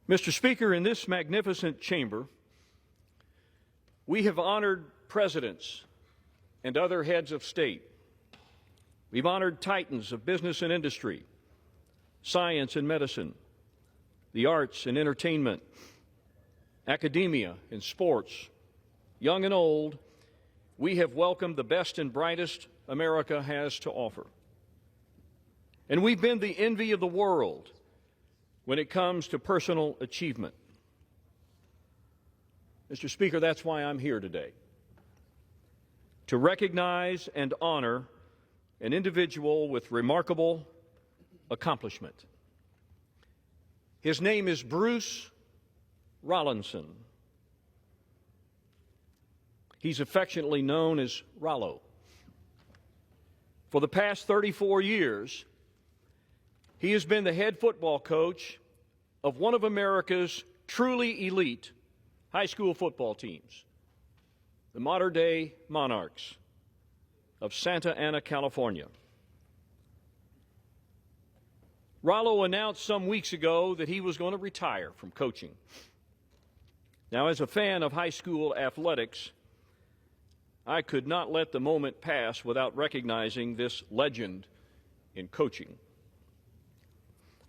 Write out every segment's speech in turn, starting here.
Mr. Speaker, in this magnificent chamber, we have honored presidents and other heads of state. We've honored titans of business and industry, science and medicine, the arts and entertainment, academia and sports, young and old. We have welcomed the best and brightest America has to offer. And we've been the envy of the world when it comes to personal achievement. Mr. Speaker, that's why I'm here today, to recognize and honor an individual with remarkable accomplishment. His name is Bruce Rollinson. He's affectionately known as Rallo. For the past 34 years, he has been the head football coach of one of America's truly elite high school football teams, the modern-day Monarchs of Santa Ana, California. Rollo announced some weeks ago that he was going to retire from coaching. Now, as a fan of high school athletics, I could not let the moment pass without recognizing this legend in coaching.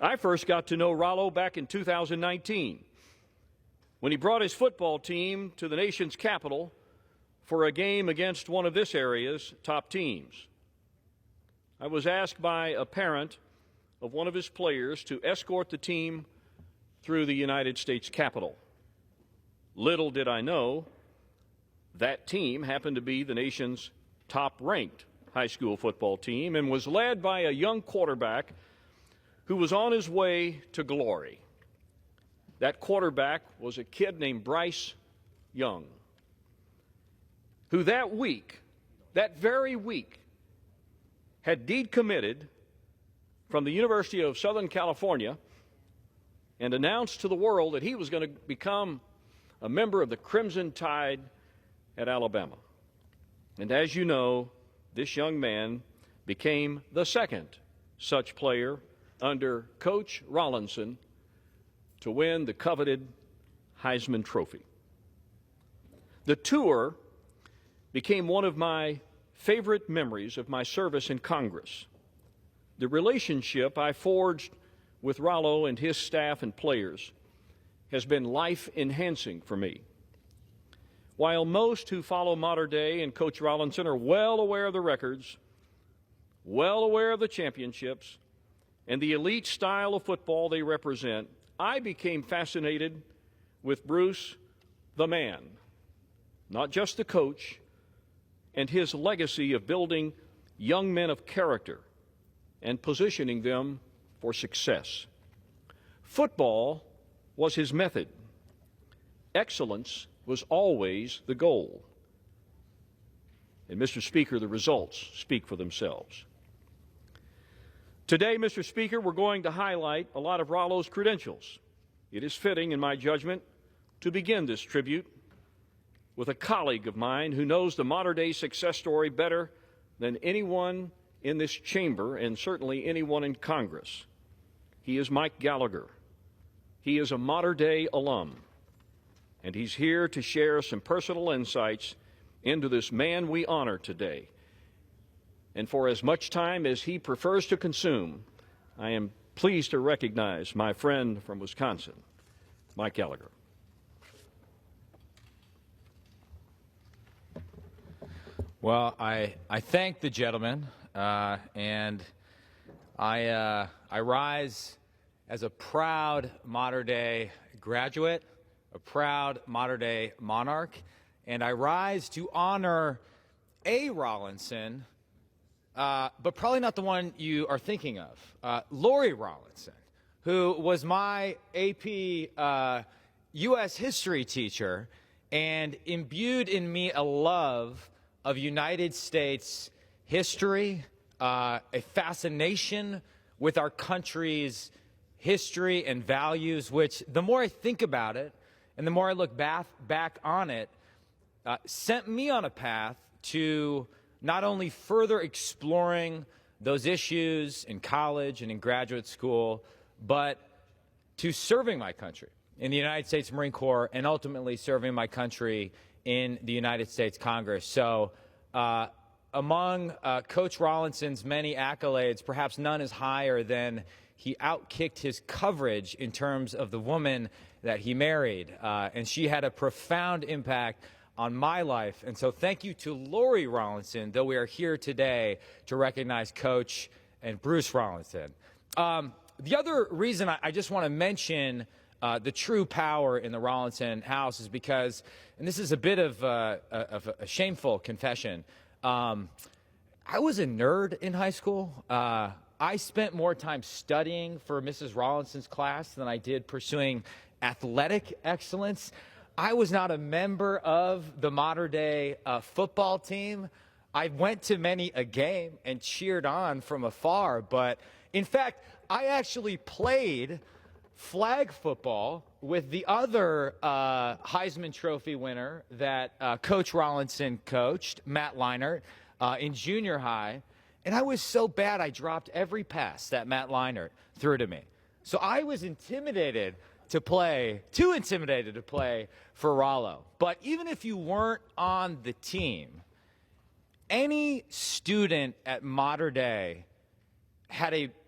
I first got to know Rollo back in 2019 when he brought his football team to the nation's capital for a game against one of this area's top teams. I was asked by a parent of one of his players to escort the team through the United States Capitol. Little did I know that team happened to be the nation's top-ranked high school football team and was led by a young quarterback who was on his way to glory. That quarterback was a kid named Bryce Young, who that very week, had decommitted from the University of Southern California and announced to the world that he was going to become a member of the Crimson Tide at Alabama. And as you know, this young man became the second such player under Coach Rollinson to win the coveted Heisman Trophy. The tour became one of my favorite memories of my service in Congress. The relationship I forged with Rollo and his staff and players has been life-enhancing for me. While most who follow modern day and Coach Rollinson are well aware of the records, well aware of the championships, and the elite style of football they represent, I became fascinated with Bruce, the man, not just the coach, and his legacy of building young men of character and positioning them for success. Football was his method. Excellence was always the goal. And, Mr. Speaker, the results speak for themselves. Today, Mr. Speaker, we're going to highlight a lot of Rollo's credentials. It is fitting, in my judgment, to begin this tribute with a colleague of mine who knows the modern-day success story better than anyone in this chamber and certainly anyone in Congress. He is Mike Gallagher. He is a modern-day alum, and he's here to share some personal insights into this man we honor today. And for as much time as he prefers to consume, I am pleased to recognize my friend from Wisconsin, Mike Gallagher. Well, I thank the gentleman, and I rise as a proud modern-day graduate, a proud modern-day monarch, and I rise to honor a Rollinson, but probably not the one you are thinking of, Lori Rollinson, who was my AP U.S. history teacher and imbued in me a love of United States history, a fascination with our country's history and values, which the more I think about it and the more I look back on it, sent me on a path to not only further exploring those issues in college and in graduate school, but to serving my country in the United States Marine Corps and ultimately serving my country in the United States Congress. So among Coach Rollinson's many accolades, perhaps none is higher than he outkicked his coverage in terms of the woman that he married. And she had a profound impact on my life. And so thank you to Lori Rollinson, though we are here today to recognize Coach and Bruce Rollinson. The other reason I just want to mention the true power in the Rollinson house is because, and this is a bit of a shameful confession, I was a nerd in high school. I spent more time studying for Mrs. Rollinson's class than I did pursuing athletic excellence. I was not a member of the modern-day football team. I went to many a game and cheered on from afar, but in fact, I actually played flag football with the other Heisman Trophy winner that Coach Rollinson coached, Matt Leinart, in junior high. And I was so bad I dropped every pass that Matt Leinart threw to me. So I was too intimidated to play for Rallo. But even if you weren't on the team, any student at Mater Dei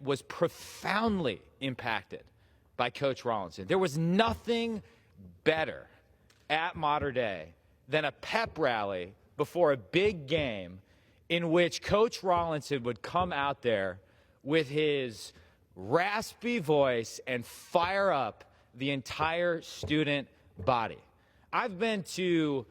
was profoundly impacted by Coach Rollinson. There was nothing better at Mater Dei than a pep rally before a big game in which Coach Rollinson would come out there with his raspy voice and fire up the entire student body. I've been to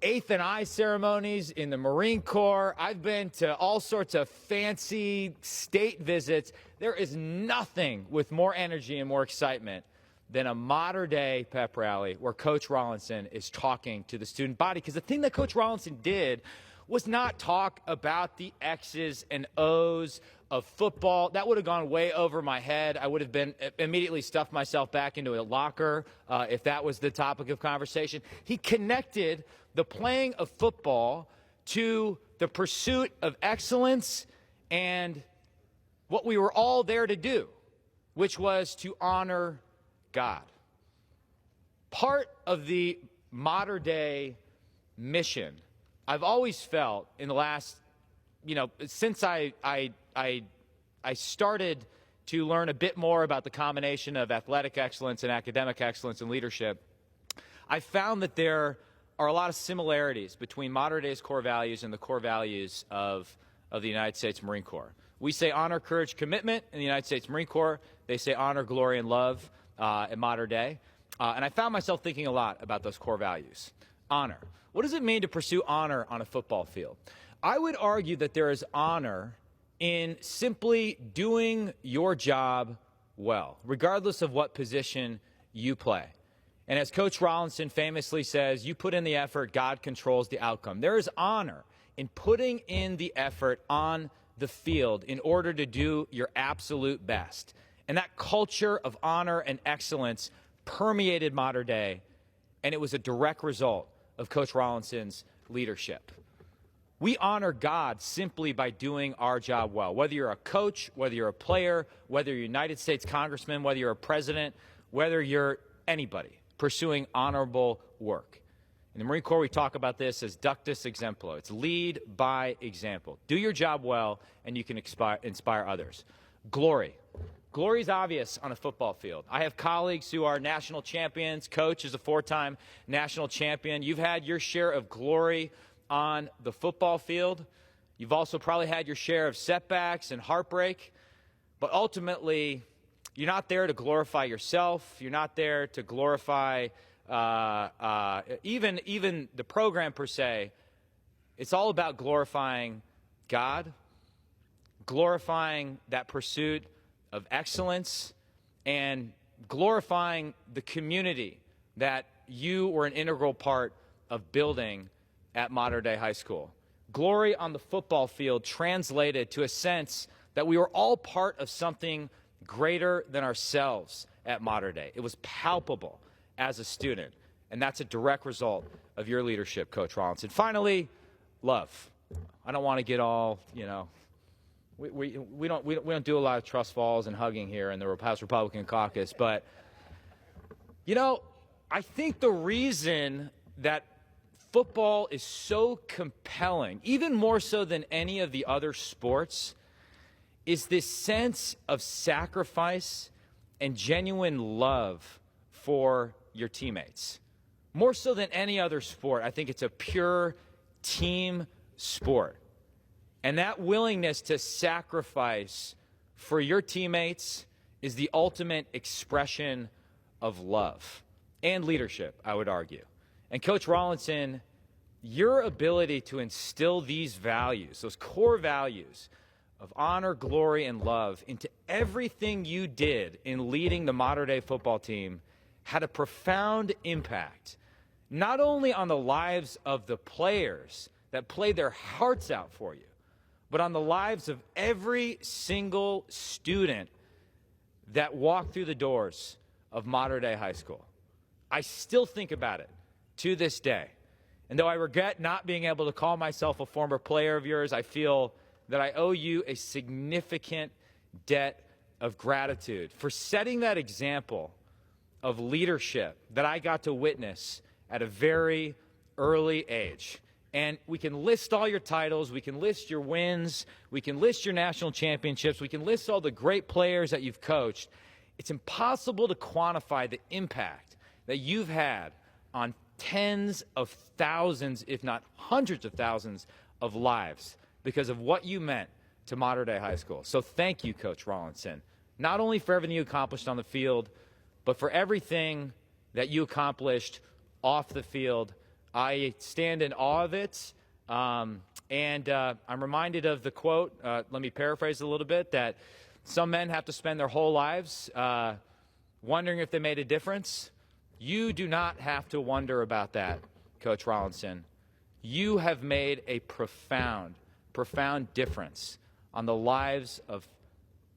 8th and I ceremonies in the Marine Corps. I've been to all sorts of fancy state visits. There is nothing with more energy and more excitement than a Mater Dei pep rally where Coach Rollinson is talking to the student body. Because the thing that Coach Rollinson did was not talk about the X's and O's of football. That would have gone way over my head. I would have been immediately stuffed myself back into a locker if that was the topic of conversation. He connected the playing of football to the pursuit of excellence and what we were all there to do, which was to honor God. Part of the Mater Dei mission, I've always felt in the last, since I started to learn a bit more about the combination of athletic excellence and academic excellence and leadership, I found that there are a lot of similarities between Mater Dei's core values and the core values of the United States Marine Corps. We say honor, courage, commitment in the United States Marine Corps. They say honor, glory, and love at Mater Dei. And I found myself thinking a lot about those core values. Honor. What does it mean to pursue honor on a football field? I would argue that there is honor in simply doing your job well, regardless of what position you play. And as Coach Rollinson famously says, you put in the effort, God controls the outcome. There is honor in putting in the effort on the field in order to do your absolute best. And that culture of honor and excellence permeated Mater Dei, and it was a direct result of Coach Rollinson's leadership. We honor God simply by doing our job well. Whether you're a coach, whether you're a player, whether you're a United States congressman, whether you're a president, whether you're anybody pursuing honorable work. In the Marine Corps, we talk about this as ductus exemplo. It's lead by example. Do your job well, and you can inspire others. Glory. Glory is obvious on a football field. I have colleagues who are national champions. Coach is a 4-time national champion. You've had your share of glory on the football field. You've also probably had your share of setbacks and heartbreak. But ultimately, you're not there to glorify yourself. You're not there to glorify even the program per se. It's all about glorifying God, glorifying that pursuit of excellence, and glorifying the community that you were an integral part of building at Mater Dei High School. Glory on the football field translated to a sense that we were all part of something greater than ourselves at Mater Dei. It was palpable as a student, and that's a direct result of your leadership, Coach Rollinson. Finally, love. I don't want to get all, we don't do a lot of trust falls and hugging here in the House Republican caucus, but You know, I think the reason that football is so compelling, even more so than any of the other sports, is this sense of sacrifice and genuine love for your teammates. More so than any other sport, I think it's a pure team sport. And that willingness to sacrifice for your teammates is the ultimate expression of love and leadership, I would argue. And Coach Rollinson, your ability to instill these values, those core values of honor, glory, and love into everything you did in leading the modern-day football team had a profound impact, not only on the lives of the players that played their hearts out for you, but on the lives of every single student that walked through the doors of modern-day high school. I still think about it to this day. And though I regret not being able to call myself a former player of yours, I feel that I owe you a significant debt of gratitude for setting that example of leadership that I got to witness at a very early age. And we can list all your titles, we can list your wins, we can list your national championships, we can list all the great players that you've coached. It's impossible to quantify the impact that you've had on tens of thousands, if not hundreds of thousands of lives because of what you meant to modern-day high school. So thank you, Coach Rollinson, not only for everything you accomplished on the field, but for everything that you accomplished off the field. I stand in awe of it, and I'm reminded of the quote, let me paraphrase a little bit, that some men have to spend their whole lives wondering if they made a difference. You do not have to wonder about that, Coach Rollinson. You have made a profound difference on the lives of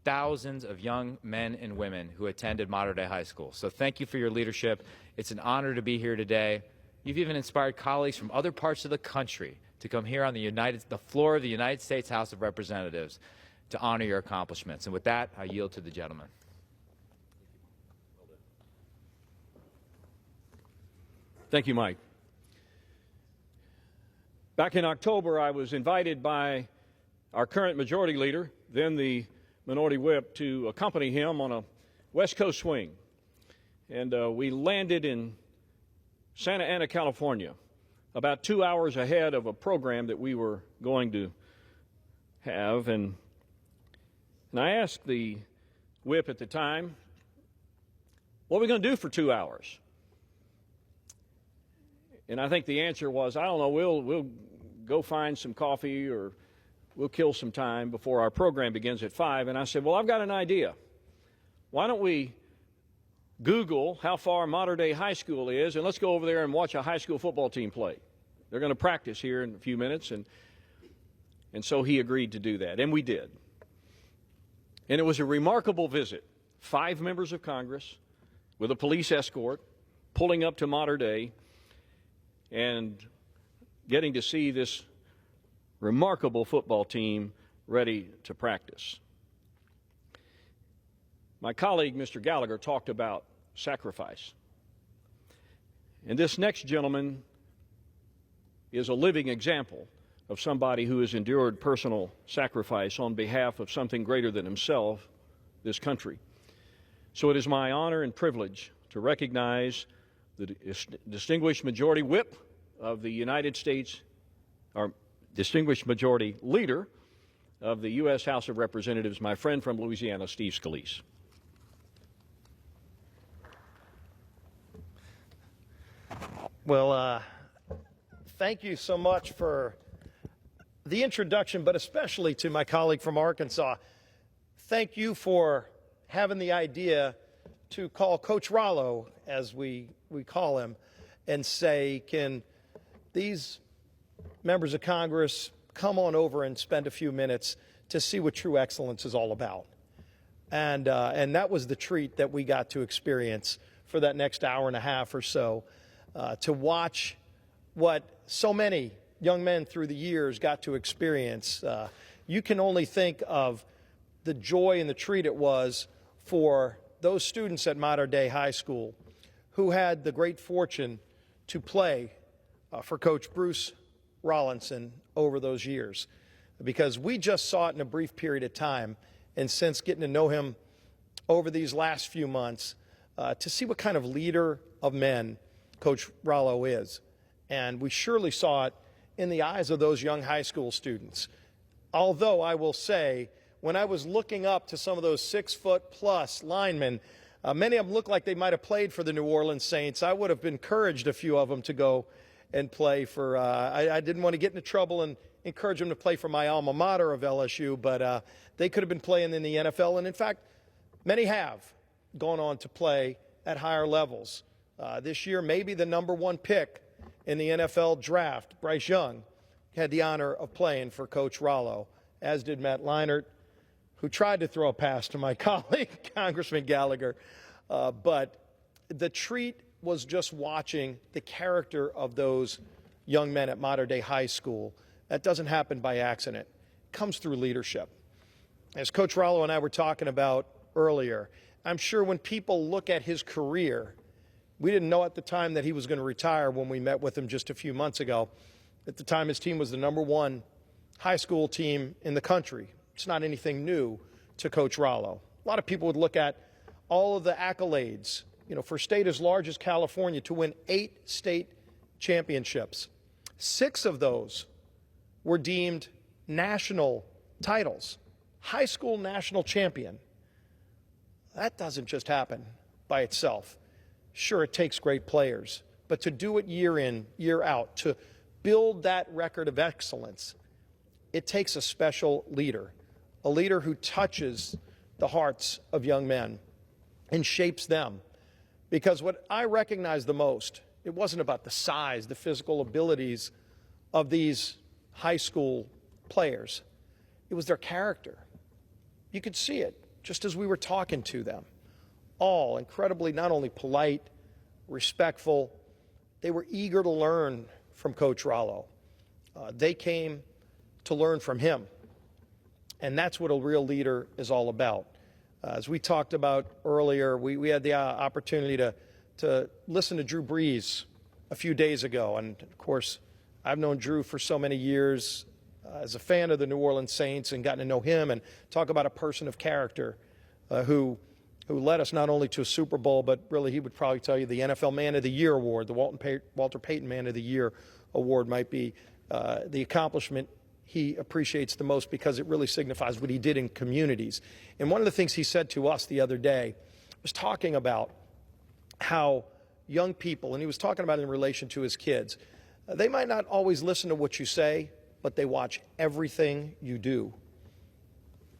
thousands of young men and women who attended modern-day high school. So thank you for your leadership. It's an honor to be here today. You've even inspired colleagues from other parts of the country to come here on the floor of the United States House of Representatives to honor your accomplishments. And with that, I yield to the gentleman. Thank you, Mike. Back in October, I was invited by our current majority leader, then the minority whip, to accompany him on a West Coast swing. And we landed in Santa Ana, California, about 2 hours ahead of a program that we were going to have. And I asked the whip at the time, what are we going to do for 2 hours? And I think the answer was, I don't know, we'll go find some coffee or we'll kill some time before our program begins at 5. And I said, well, I've got an idea. Why don't we Google how far modern-day high school is, and let's go over there and watch a high school football team play. They're going to practice here in a few minutes. And so he agreed to do that, and we did. And it was a remarkable visit. 5 members of Congress with a police escort pulling up to modern day and getting to see this remarkable football team ready to practice. My colleague, Mr. Gallagher, talked about sacrifice. And this next gentleman is a living example of somebody who has endured personal sacrifice on behalf of something greater than himself, this country. So it is my honor and privilege to recognize the distinguished majority whip of the United States, or distinguished majority leader of the U.S. House of Representatives, my friend from Louisiana, Steve Scalise. Well, thank you so much for the introduction, but especially to my colleague from Arkansas. Thank you for having the idea to call Coach Rallo, as we call him, and say, can these members of Congress come on over and spend a few minutes to see what true excellence is all about? And that was the treat that we got to experience for that next hour and a half or so, to watch what so many young men through the years got to experience. You can only think of the joy and the treat it was for those students at modern day high school who had the great fortune to play for Coach Bruce Rollinson over those years, because we just saw it in a brief period of time, and since getting to know him over these last few months, to see what kind of leader of men Coach Rallo is. And we surely saw it in the eyes of those young high school students. Although I will say, when I was looking up to some of those 6-foot-plus linemen, many of them looked like they might have played for the New Orleans Saints. I would have encouraged a few of them to go and play for, I didn't want to get into trouble and encourage them to play for my alma mater of LSU, but they could have been playing in the NFL. And in fact, many have gone on to play at higher levels. This year, maybe the #1 pick in the NFL draft, Bryce Young, had the honor of playing for Coach Rollo, as did Matt Leinart, who tried to throw a pass to my colleague, Congressman Gallagher. But the treat was just watching the character of those young men at Mater Dei High School. That doesn't happen by accident. It comes through leadership. As Coach Rollo and I were talking about earlier, I'm sure when people look at his career, we didn't know at the time that he was going to retire when we met with him just a few months ago. At the time, his team was the #1 high school team in the country. It's not anything new to Coach Rollo. A lot of people would look at all of the accolades, for a state as large as California to win 8 state championships. 6 of those were deemed national titles. High school national champion. That doesn't just happen by itself. Sure, it takes great players, but to do it year in, year out, to build that record of excellence, it takes a special leader, a leader who touches the hearts of young men and shapes them. Because what I recognize the most, it wasn't about the size, the physical abilities of these high school players. It was their character. You could see it just as we were talking to them. All incredibly not only polite, respectful, they were eager to learn from Coach Rollo. They came to learn from him. And that's what a real leader is all about. As we talked about earlier, we had the opportunity to listen to Drew Brees a few days ago. And, of course, I've known Drew for so many years as a fan of the New Orleans Saints and gotten to know him and talk about a person of character who led us not only to a Super Bowl, but really he would probably tell you the NFL Man of the Year award, the Walter Payton Man of the Year award might be the accomplishment he appreciates the most because it really signifies what he did in communities. And one of the things he said to us the other day was talking about how young people, and he was talking about it in relation to his kids, they might not always listen to what you say, but they watch everything you do.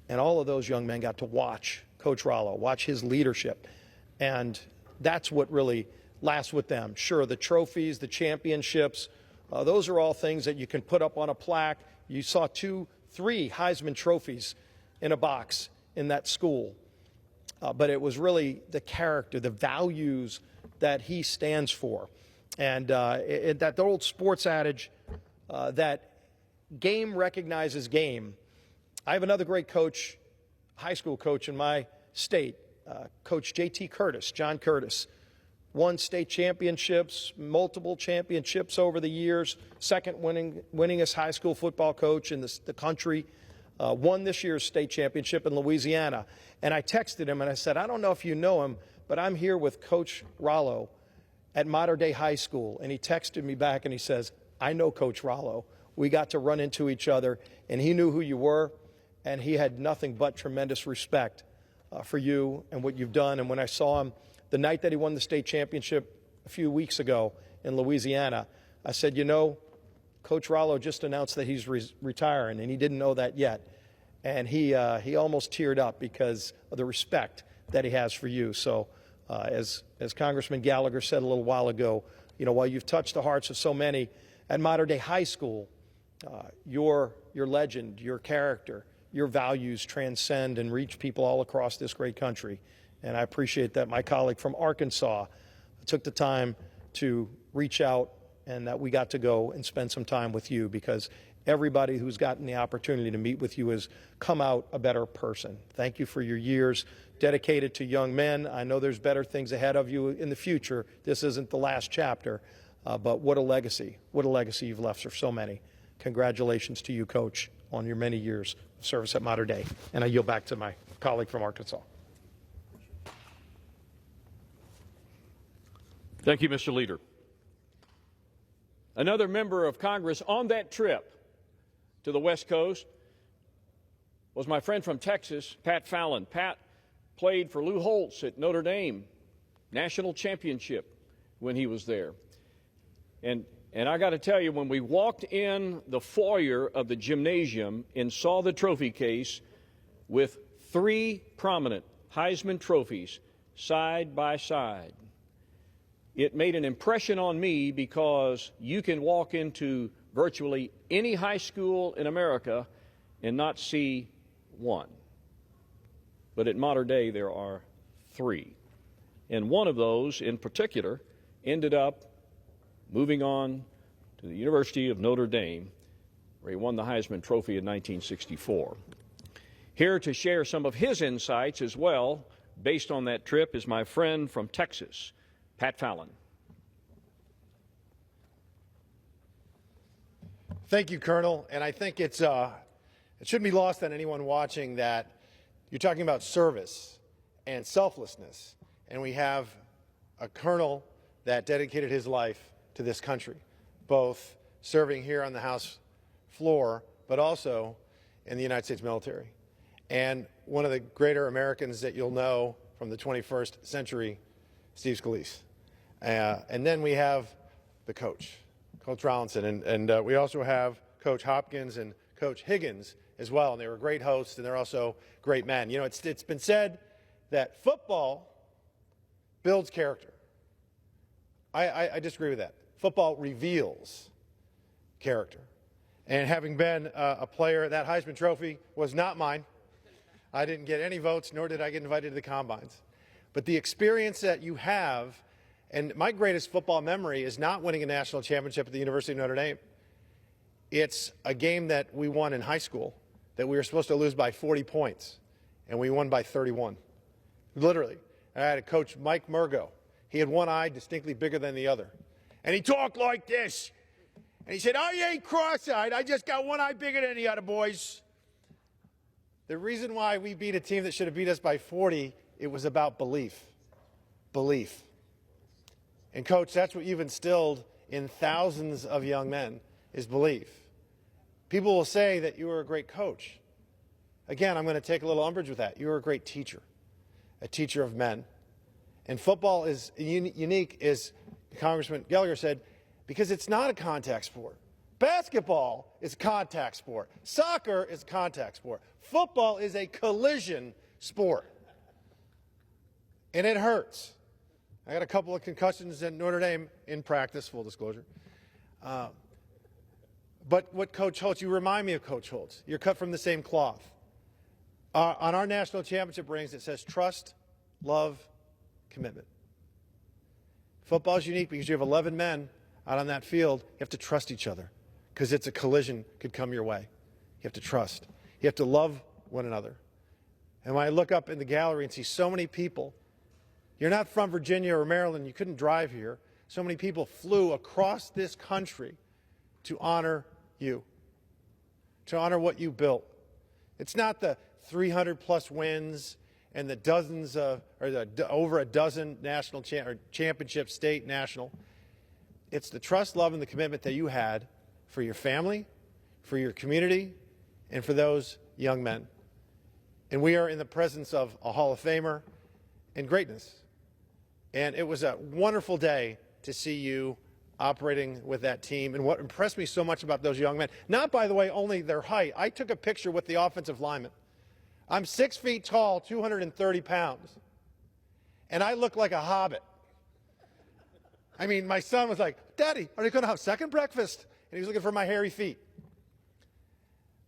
And all of those young men got to watch Coach Rollo, watch his leadership. And that's what really lasts with them. Sure, the trophies, the championships, those are all things that you can put up on a plaque. You saw 2, 3 Heisman trophies in a box in that school. But it was really the character, the values that he stands for. And that old sports adage that game recognizes game. I have another great coach, high school coach in my state, Coach J.T. Curtis, John Curtis. Won state championships, multiple championships over the years, second winningest high school football coach in the country, won this year's state championship in Louisiana. And I texted him and I said, I don't know if you know him, but I'm here with Coach Rollo at Mater Dei High School. And he texted me back and he says, I know Coach Rollo. We got to run into each other and he knew who you were and he had nothing but tremendous respect for you and what you've done. And when I saw him the night that he won the state championship a few weeks ago in Louisiana, I said, Coach Rollo just announced that he's retiring, and he didn't know that yet. And he almost teared up because of the respect that he has for you. So as Congressman Gallagher said a little while ago, while you've touched the hearts of so many at Mater Dei High School, your legend, your character, your values transcend and reach people all across this great country. And I appreciate that my colleague from Arkansas took the time to reach out and that we got to go and spend some time with you, because everybody who's gotten the opportunity to meet with you has come out a better person. Thank you for your years dedicated to young men. I know there's better things ahead of you in the future. This isn't the last chapter, but what a legacy. What a legacy you've left for so many. Congratulations to you, Coach, on your many years of service at Mater Dei. And I yield back to my colleague from Arkansas. Thank you, Mr. Leader. Another member of Congress on that trip to the West Coast was my friend from Texas, Pat Fallon. Pat played for Lou Holtz at Notre Dame, national championship when he was there. And I got to tell you, when we walked in the foyer of the gymnasium and saw the trophy case with 3 prominent Heisman trophies side by side, it made an impression on me, because you can walk into virtually any high school in America and not see one. But at Mater Dei, there are 3. And one of those in particular ended up moving on to the University of Notre Dame, where he won the Heisman Trophy in 1964. Here to share some of his insights as well, based on that trip, is my friend from Texas, Pat Fallon. Thank you, Colonel. And I think it shouldn't be lost on anyone watching that you're talking about service and selflessness. And we have a colonel that dedicated his life to this country, both serving here on the House floor, but also in the United States military. And one of the greater Americans that you'll know from the 21st century, Steve Scalise. And then we have the coach, Coach Rollinson, and we also have Coach Hopkins and Coach Higgins as well, and they were great hosts, and they're also great men. You know, it's been said that football builds character. I disagree with that. Football reveals character. And having been a player, that Heisman Trophy was not mine. I didn't get any votes, nor did I get invited to the combines. But the experience that you have, and my greatest football memory is not winning a national championship at the University of Notre Dame. It's a game that we won in high school that we were supposed to lose by 40 points, and we won by 31. Literally. I had a coach, Mike Murgo. He had one eye distinctly bigger than the other. And he talked like this. And he said, "Oh, you ain't cross-eyed. I just got one eye bigger than the other boys." The reason why we beat a team that should have beat us by 40, it was about belief. Belief. And, Coach, that's what you've instilled in thousands of young men, is belief. People will say that you were a great coach. Again, I'm going to take a little umbrage with that. You were a great teacher, a teacher of men. And football is unique, as Congressman Gallagher said, because it's not a contact sport. Basketball is a contact sport. Soccer is a contact sport. Football is a collision sport. And it hurts. I got a couple of concussions at Notre Dame in practice, full disclosure. But what Coach Holtz, you remind me of Coach Holtz. You're cut from the same cloth. On our national championship rings, it says trust, love, commitment. Football is unique because you have 11 men out on that field. You have to trust each other because it's a collision could come your way. You have to trust. You have to love one another. And when I look up in the gallery and see so many people, you're not from Virginia or Maryland, you couldn't drive here. So many people flew across this country to honor you, to honor what you built. It's not the 300-plus wins and the dozens of, or over a dozen national championships, state, national. It's the trust, love, and the commitment that you had for your family, for your community, and for those young men. And we are in the presence of a Hall of Famer and greatness. And it was a wonderful day to see you operating with that team. And what impressed me so much about those young men, not, by the way, only their height. I took a picture with the offensive lineman. I'm 6 feet tall, 230 pounds, and I look like a hobbit. I mean, my son was like, "Daddy, are you going to have second breakfast?" And he was looking for my hairy feet.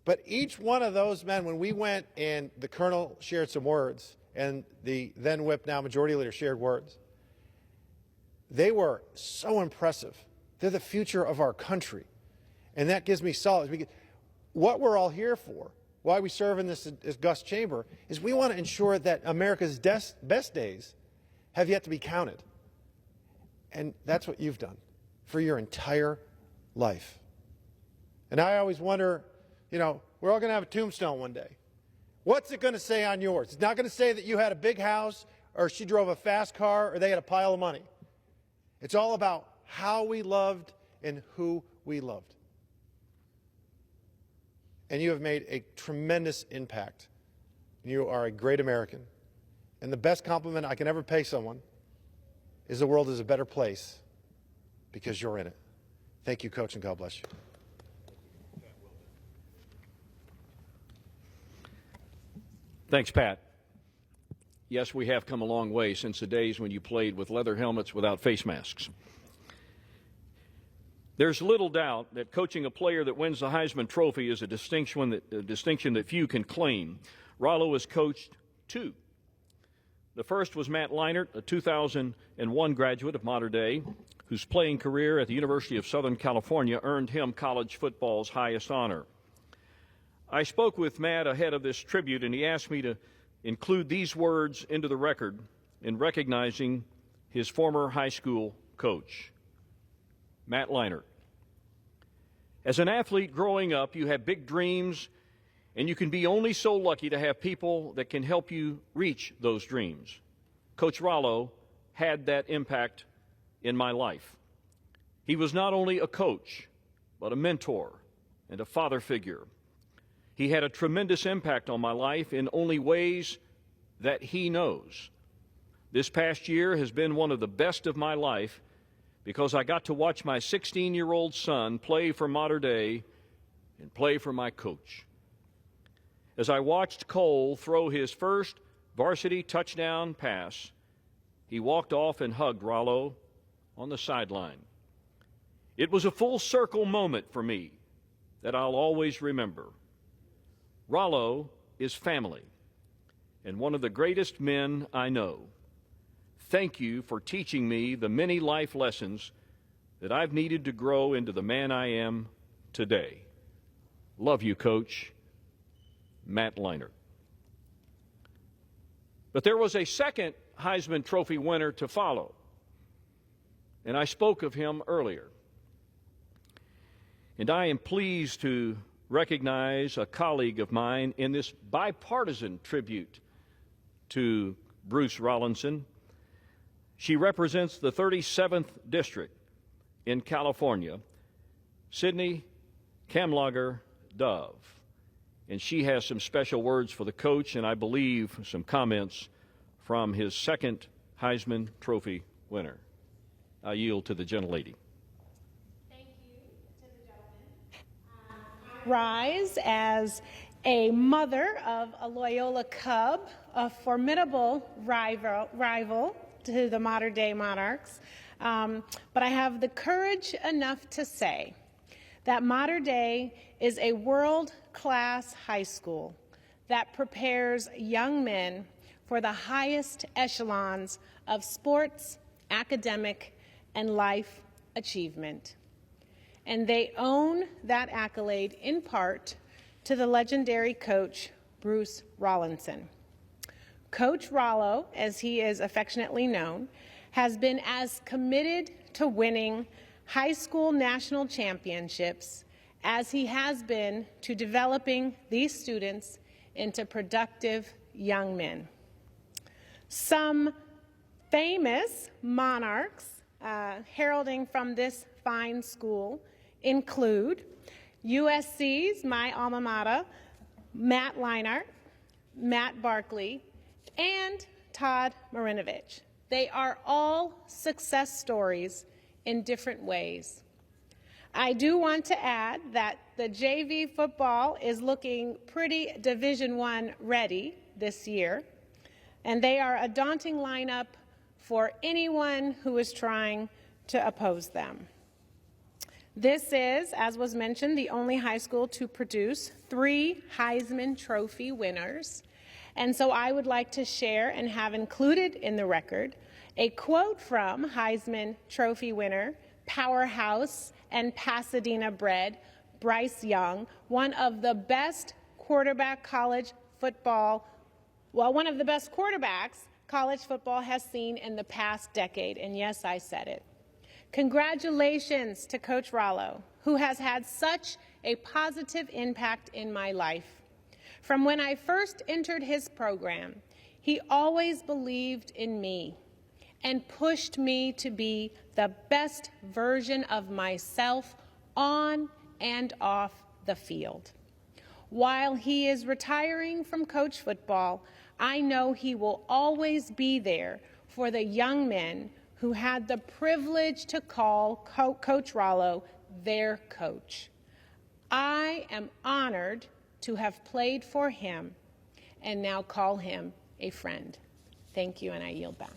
But each one of those men, when we went and the colonel shared some words, and the then whip, now majority leader, shared words, they were so impressive. They're the future of our country. And that gives me solace. What we're all here for, why we serve in this august chamber, is we want to ensure that America's best days have yet to be counted. And that's what you've done for your entire life. And I always wonder, you know, we're all going to have a tombstone one day. What's it going to say on yours? It's not going to say that you had a big house or she drove a fast car or they had a pile of money. It's all about how we loved and who we loved. And you have made a tremendous impact. You are a great American. And the best compliment I can ever pay someone is the world is a better place because you're in it. Thank you, Coach, and God bless you. Thanks, Pat. Yes, we have come a long way since the days when you played with leather helmets without face masks. There's little doubt that coaching a player that wins the Heisman Trophy is a distinction that few can claim. Rollo has coached two. The first was Matt Leinart, a 2001 graduate of Mater Dei, whose playing career at the University of Southern California earned him college football's highest honor. I spoke with Matt ahead of this tribute, and he asked me to include these words into the record in recognizing his former high school coach, Matt Leinart. As an athlete growing up, you have big dreams, and you can be only so lucky to have people that can help you reach those dreams. Coach Rallo had that impact in my life. He was not only a coach, but a mentor and a father figure. He had a tremendous impact on my life in only ways that he knows. This past year has been one of the best of my life because I got to watch my 16-year-old son play for Mater Dei and play for my coach. As I watched Cole throw his first varsity touchdown pass, he walked off and hugged Rollo on the sideline. It was a full circle moment for me that I'll always remember. Rollo is family and one of the greatest men I know. Thank you for teaching me the many life lessons that I've needed to grow into the man I am today. Love you, Coach. Matt Leinart. But there was a second Heisman Trophy winner to follow, and I spoke of him earlier. And I am pleased to recognize a colleague of mine in this bipartisan tribute to Bruce Rollinson. She represents the 37th District in California, Sydney Kamlager Dove. And she has some special words for the coach, and I believe some comments from his second Heisman Trophy winner. I yield to the gentlelady. Thank you to the gentleman. Rise as a mother of a Loyola Cub, a formidable rival to the Mater Dei Monarchs. But I have the courage enough to say that Mater Dei is a world-class high school that prepares young men for the highest echelons of sports, academic, and life achievement. And they own that accolade in part to the legendary coach, Bruce Rollinson. Coach Rollo, as he is affectionately known, has been as committed to winning high school national championships as he has been to developing these students into productive young men. Some famous monarchs heralding from this fine school include USC's, my alma mater, Matt Leinart, Matt Barkley, and Todd Marinovich. They are all success stories in different ways. I do want to add that the JV football is looking pretty Division I ready this year, and they are a daunting lineup for anyone who is trying to oppose them. This is, as was mentioned, the only high school to produce 3 Heisman Trophy winners. And so I would like to share and have included in the record a quote from Heisman Trophy winner powerhouse and Pasadena bred Bryce Young, one of the best quarterbacks college football has seen in the past decade. And yes, I said it. Congratulations to Coach Rallo, who has had such a positive impact in my life. From when I first entered his program, he always believed in me and pushed me to be the best version of myself on and off the field. While he is retiring from coach football, I know he will always be there for the young men who had the privilege to call Coach Rollo their coach. I am honored to have played for him and now call him a friend. Thank you, and I yield back.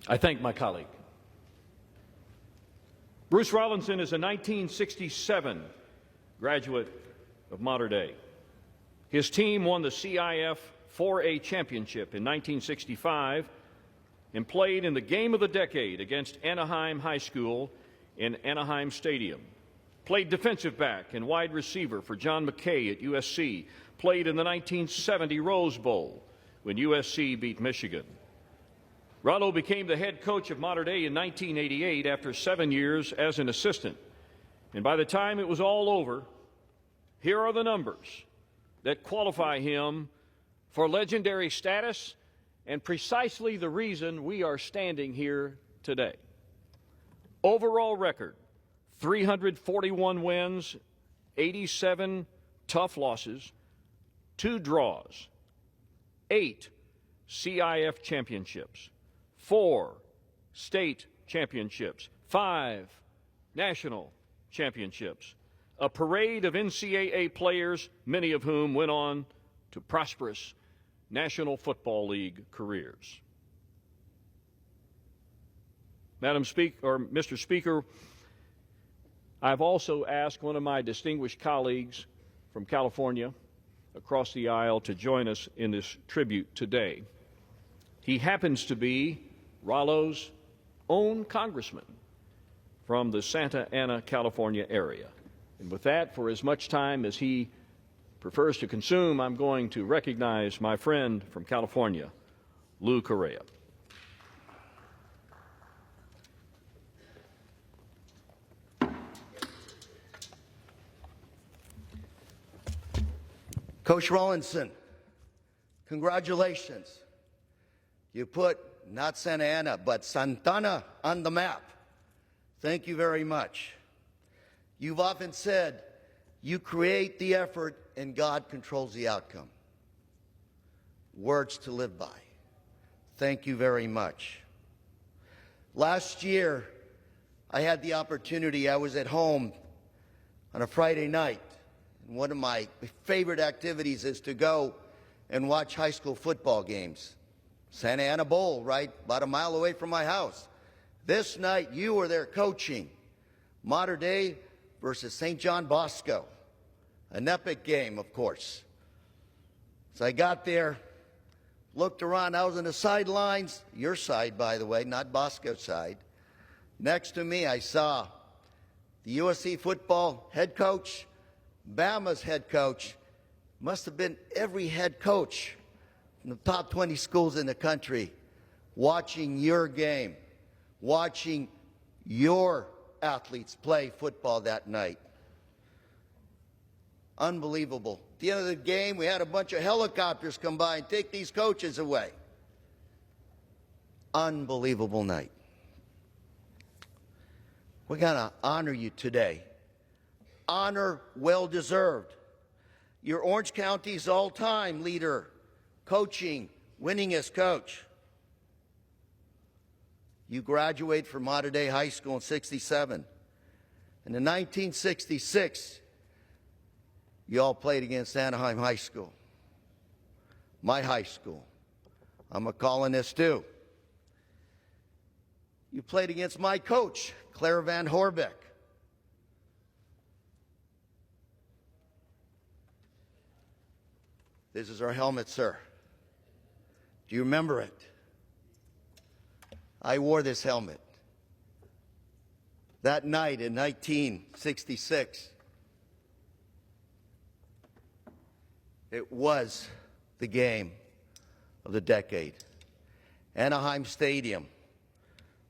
I thank my colleague. Bruce Rollinson is a 1967 graduate of Mater Dei. His team won the CIF 4A championship in 1965 and played in the game of the decade against Anaheim High School in Anaheim Stadium. Played defensive back and wide receiver for John McKay at USC. Played in the 1970 Rose Bowl when USC beat Michigan. Rallo became the head coach of Mater Dei in 1988 after 7 years as an assistant. And by the time it was all over, here are the numbers that qualify him for legendary status and precisely the reason we are standing here today. Overall record, 341 wins, 87 tough losses, 2 draws, 8 CIF championships, 4 state championships, 5 national championships, a parade of NCAA players, many of whom went on to prosperous National Football League careers. Mr. Speaker, I've also asked one of my distinguished colleagues from California across the aisle to join us in this tribute today. He happens to be Rallo's own congressman from the Santa Ana, California area. And with that, for as much time as he prefers to consume, I'm going to recognize my friend from California, Lou Correa. Coach Rollinson, congratulations. You put not Santa Ana, but Santana on the map. Thank you very much. You've often said you create the effort and God controls the outcome. Words to live by. Thank you very much. Last year, I had the opportunity, I was at home on a Friday night. And one of my favorite activities is to go and watch high school football games. Santa Ana Bowl, right about a mile away from my house. This night, you were there coaching. Mater Dei versus St. John Bosco. An epic game, of course. So I got there, looked around. I was on the sidelines, your side, by the way, not Bosco's side. Next to me, I saw the USC football head coach, Bama's head coach. Must have been every head coach from the top 20 schools in the country watching your game, watching your athletes play football that night. Unbelievable. At the end of the game, we had a bunch of helicopters come by and take these coaches away. Unbelievable night. We're going to honor you today. Honor well deserved. You're Orange County's all-time leader, coaching, winningest coach. You graduated from Mater Dei High School in '67. And in 1966, you all played against Anaheim High School. My high school. I'm a colonist too. You played against my coach, Claire Van Horbeck. This is our helmet, sir. Do you remember it? I wore this helmet. That night in 1966, it was the game of the decade. Anaheim Stadium.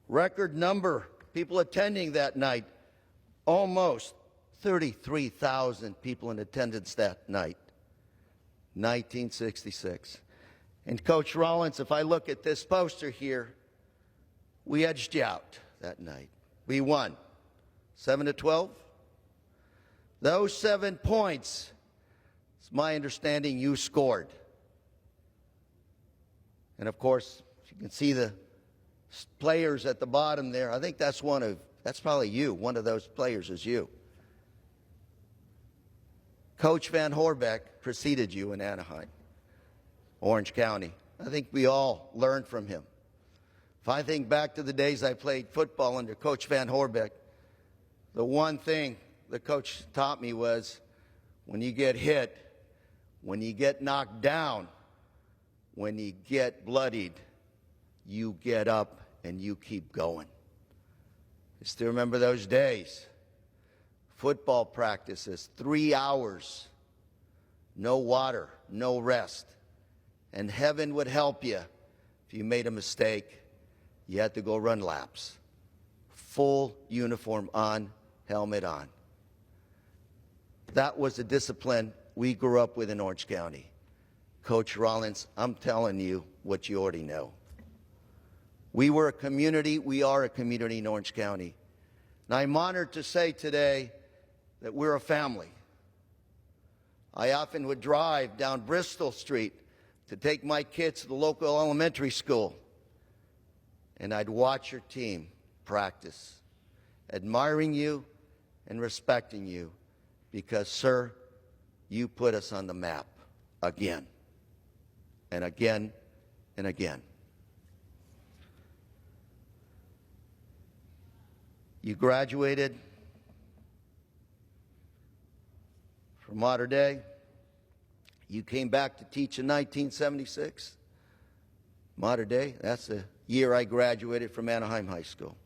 Record number people attending that night, almost 33,000 people in attendance that night, 1966. And Coach Rollins, if I look at this poster here, we edged you out that night. We won 7-12. Those 7 points, it's my understanding you scored. And of course, you can see the players at the bottom there. I think that's probably you. One of those players is you. Coach Van Horbeck preceded you in Anaheim, Orange County. I think we all learned from him. If I think back to the days I played football under Coach Van Horbeck, the one thing the coach taught me was when you get hit, when you get knocked down, when you get bloodied, you get up and you keep going. I still remember those days. Football practices, 3 hours, no water, no rest. And heaven would help you if you made a mistake. You had to go run laps. Full uniform on, helmet on. That was the discipline we grew up with in Orange County. Coach Rollins, I'm telling you what you already know. We were a community, we are a community in Orange County. And I'm honored to say today that we're a family. I often would drive down Bristol Street to take my kids to the local elementary school, and I'd watch your team practice, admiring you and respecting you because, sir, you put us on the map again and again and again. You graduated from Mater Dei. You came back to teach in 1976. Mater Dei, that's the year I graduated from Anaheim High School.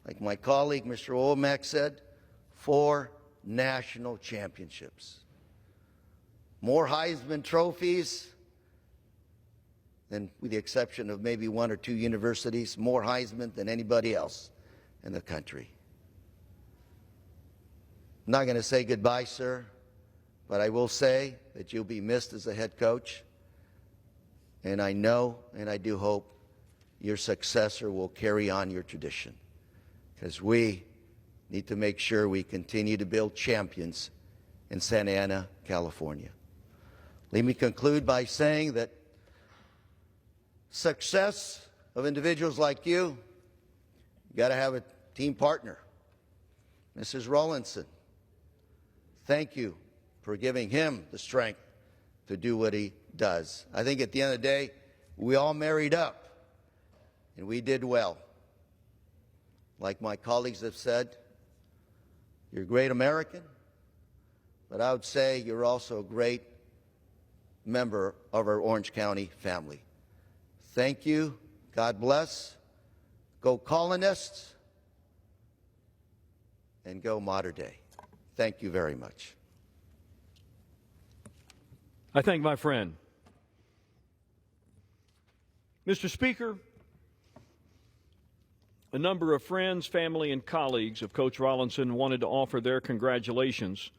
Like my colleague, Mr. Womack, said, 4 national championships. More Heisman trophies than, with the exception of maybe 1 or 2 universities, more Heisman than anybody else in the country. I'm not going to say goodbye, sir, but I will say that you'll be missed as a head coach. And I know and I do hope your successor will carry on your tradition, because we need to make sure we continue to build champions in Santa Ana, California. Let me conclude by saying that success of individuals like you got to have a team partner. Mrs. Rollinson, thank you for giving him the strength to do what he does. I think at the end of the day, we all married up, and we did well. Like my colleagues have said, you're a great American, but I would say you're also a great member of our Orange County family. Thank you. God bless. Go Colonists, and go Mater Dei. Thank you very much. I thank my friend. Mr. Speaker, a number of friends, family, and colleagues of Coach Rollinson wanted to offer their congratulations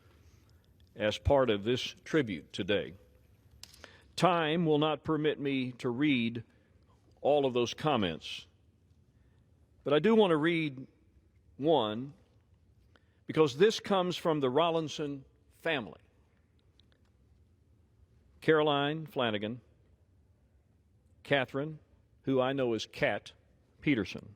as part of this tribute today. Time will not permit me to read all of those comments, but I do want to read one because this comes from the Rollinson family. Caroline Flanagan, Catherine, who I know as Kat Peterson.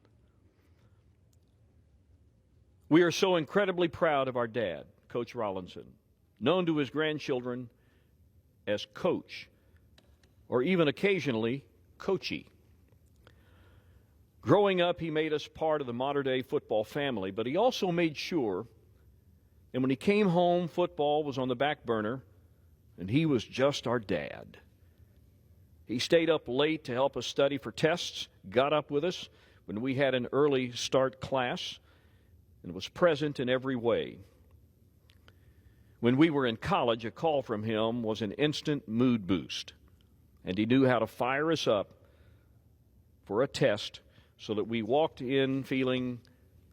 We are so incredibly proud of our dad, Coach Rollinson, known to his grandchildren as Coach, or even occasionally Coachy. Growing up, he made us part of the Mater Dei football family, but he also made sure that when he came home, football was on the back burner, and he was just our dad. He stayed up late to help us study for tests, got up with us when we had an early start class, and was present in every way. When we were in college, a call from him was an instant mood boost, and he knew how to fire us up for a test so that we walked in feeling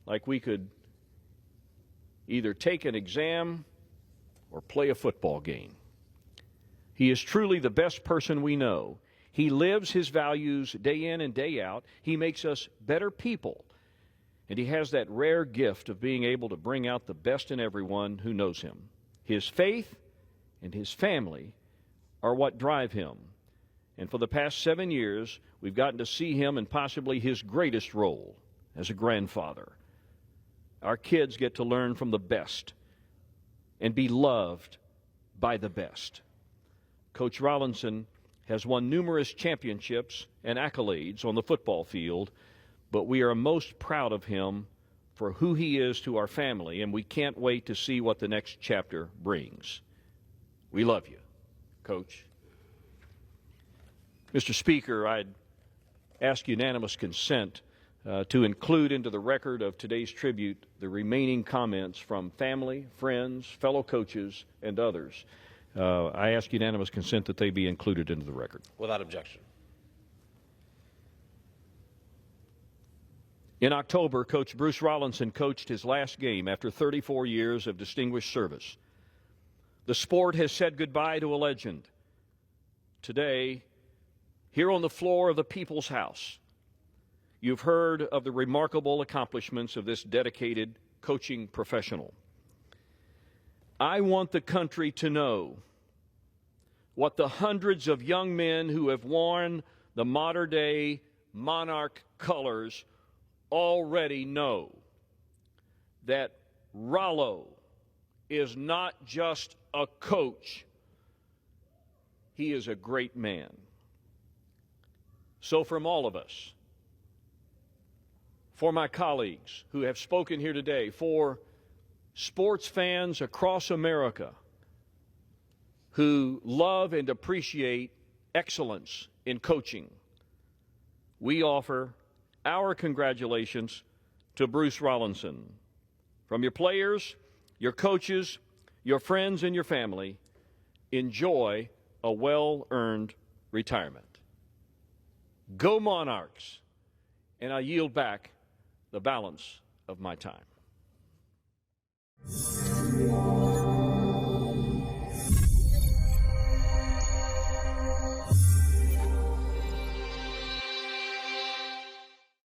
like we could either take an exam or play a football game. He is truly the best person we know. He lives his values day in and day out. He makes us better people. And he has that rare gift of being able to bring out the best in everyone who knows him. His faith and his family are what drive him. And for the past 7 years, we've gotten to see him in possibly his greatest role as a grandfather. Our kids get to learn from the best and be loved by the best. Coach Rollinson has won numerous championships and accolades on the football field, but we are most proud of him for who he is to our family, and we can't wait to see what the next chapter brings. We love you, Coach. Mr. Speaker, I'd ask unanimous consent to include into the record of today's tribute the remaining comments from family, friends, fellow coaches, and others. I ask unanimous consent that they be included into the record. Without objection. In October, Coach Bruce Rollinson coached his last game after 34 years of distinguished service. The sport has said goodbye to a legend. Today, here on the floor of the People's House, you've heard of the remarkable accomplishments of this dedicated coaching professional. I want the country to know what the hundreds of young men who have worn the modern-day Monarch colors already know, that Rallo is not just a coach, he is a great man. So from all of us, for my colleagues who have spoken here today, for sports fans across America who love and appreciate excellence in coaching, we offer our congratulations to Bruce Rollinson. From your players, your coaches, your friends, and your family, enjoy a well-earned retirement. Go Monarchs! And I yield back the balance of my time.